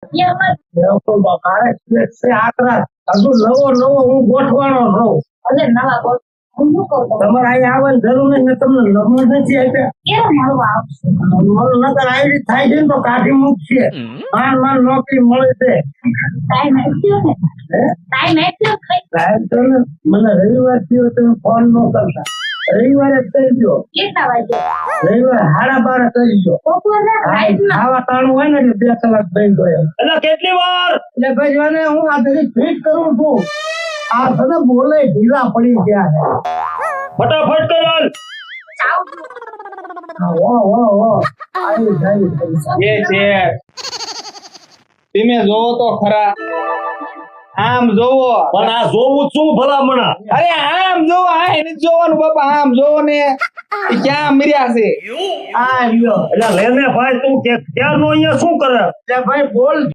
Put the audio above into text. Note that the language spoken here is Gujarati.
તો મારે છે આકરા હજુ નવો હું ગોઠવાનો રહું. અને નવા ગોઠ હું શું કહું તમારે અહીંયા આવવાની જરૂર નહીં. મેં તમને નંબર નથી આપ્યા. કેમ મળવા આવશે મારું નકર આઈડી થાય છે ને તો કાઢી મૂકશે. માન નોકરી મળે છે. ટાઈમ આપ્યો ને ટાઈમ આપ્યો કઈ સાહેબ તો ને મને રવિવાર થયો તમે ફોન ન કરતા. રવિવારે જ કરી દો. કેટલા વાગે રવિવાર 12:30 કરી દો. બપોરના રાઈટના ખાવા ટાણું હોય ને એટલે 2 કલાક બંધ હોય. એટલે કેટલી વાર એટલે ભાઈ જોને હું આ બધી ફિટ કરું છું. આ બધા બોલે ઢીલા પડી ગયા છે. ફટાફટ કર હાલ. આવી જાય એ છે તમે જોવો તો ખરા આમ જોવો પણ આ જોવું શું ભલામણા અરે આમ જોવો આ એને જોવાનું બાપા આમ જોવો ને એ ક્યાં મર્યા છે આ લ્યો. એટલે લેને ભાઈ તું કે ક્યારનો અહીંયા શું કરે એટલે ભાઈ બોલ